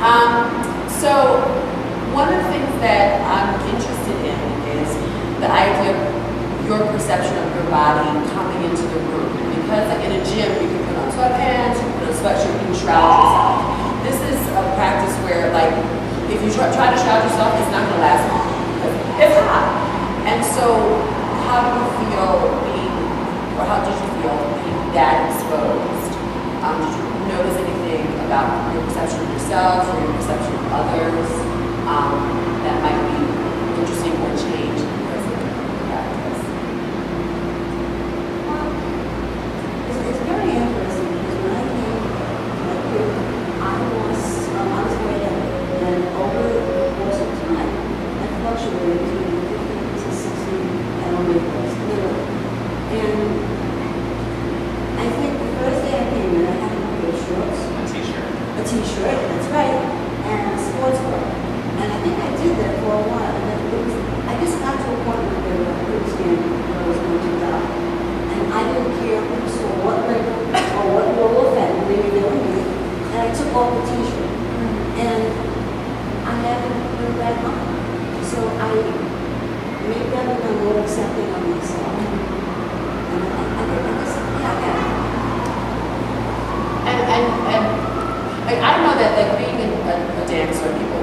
So one of the things that I'm interested in is the idea of your perception of your body coming into the room. And because like in a gym, you can put on sweatpants, you can put on a sweatshirt, you can shroud yourself. This is a practice where like, if you try to shroud yourself, it's not going to last long. It's hot. And so how do you feel being, or how did you feel being that exposed? Did you notice anything about your perception of yourself or your perception of others that might be interesting or change because of the practice? It's very interesting because when I came here, I was very young, and over the course of time, I fluctuated between 15 to 16 elementals, literally. And I think the first day I came in, I had a pair of shorts. A t-shirt, that's right, and a sports bra. And I think I did that for a while. And then I just got to a point where I couldn't stand where I was going to die. And I didn't care who saw what label or what role of fat they were doing me. And I took off the t-shirt. And I haven't put it back on. So maybe I've become more accepting of myself. And I guess, yeah. Like, I know that like being a dancer, people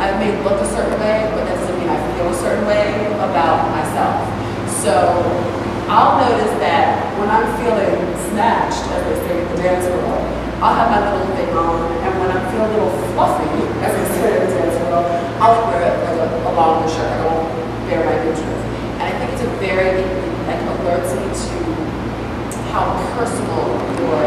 I may look a certain way, but that doesn't mean I feel a certain way about myself. So I'll notice that when I'm feeling snatched, as they say at the dance world, I'll have my little thing on, and when I feel a little fluffy, as they say at the dance world, I'll wear a longer shirt. I won't bare my interest. And I think it's a very, like, alerts me to how personal your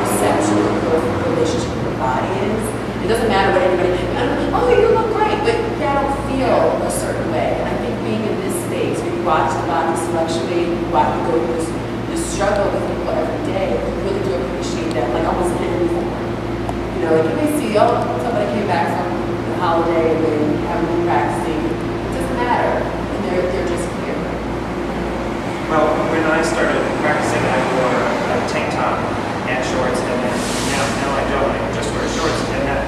perception of your relationship with your body is. It doesn't matter what anybody, oh, you look great, but I don't feel a certain way. And I think being in this space where you watch the bodies fluctuate, you watch you go through this struggle with people every day, you really do appreciate that, like almost in uniform. You know, like you may see, oh, somebody came back from the holiday and they haven't been practicing. It doesn't matter. And they're just here. Well, when I started practicing, I wore a tank top and shorts, and then now I don't. I just wear shorts, and that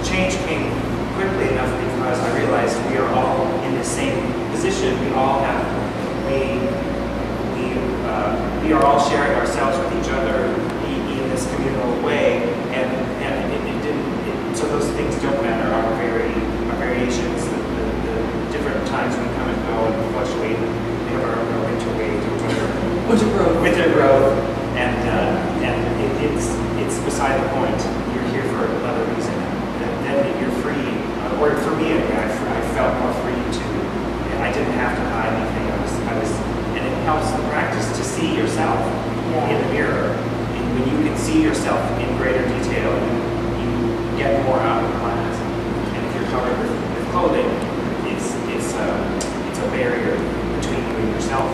change came quickly enough because I realized we are all in the same position. We are all sharing ourselves with each other in this communal way, and so those things don't matter. Our variations, the different times we come and go and fluctuate. We have our winter weight or winter growth. And it's beside the point. You're here for another reason. Then you're free, or for me anyway, I felt more free to. I didn't have to hide anything. I was, and it helps the practice to see yourself in the mirror. And when you can see yourself in greater detail, you get more out of the class. And if you're covered with clothing, it's a barrier between you and yourself.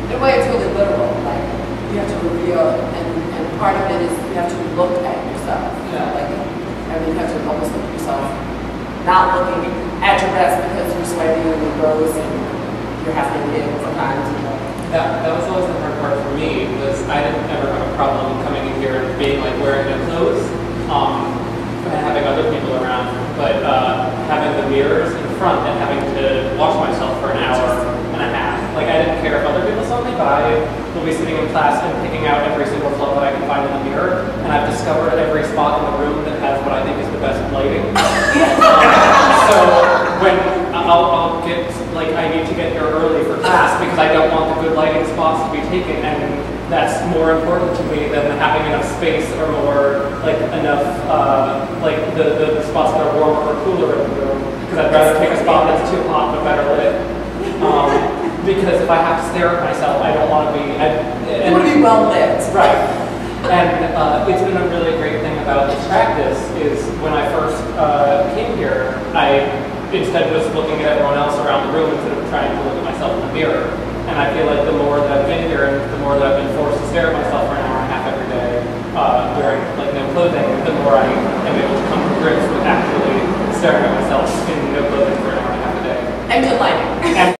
In a way, it's really literal. Like, you have to reveal, and part of it is you have to look at yourself. You know, like, I mean, you have to almost look at yourself, not looking at your breast because you're sweaty and you're gross and you're half naked sometimes. You know. That was always the hard part for me, was I didn't ever have a problem coming in here and being like wearing no clothes, and having other people around, but having the mirrors in front and having to wash myself for an hour and a half. Like, I didn't care if other people saw me, but I will be sitting in class and picking out every single flaw that I can find in the mirror, and I've discovered every spot in the room that has what I think is the best lighting. So when I'll get, like, I need to get here early for class because I don't want the good lighting spots to be taken, and that's more important to me than having enough space or more, like, enough, like, the spots that are warmer or cooler in the room, because I'd rather take a spot that's too hot but better lit. Because if I have to stare at myself, I don't want to be. You want to be well lit. Right. And it's been a really great thing about this practice is when I first came here, I instead was looking at everyone else around the room instead of trying to look at myself in the mirror. And I feel like the more that I've been here and the more that I've been forced to stare at myself for an hour and a half every day wearing like no clothing, the more I am able to come to grips with actually staring at myself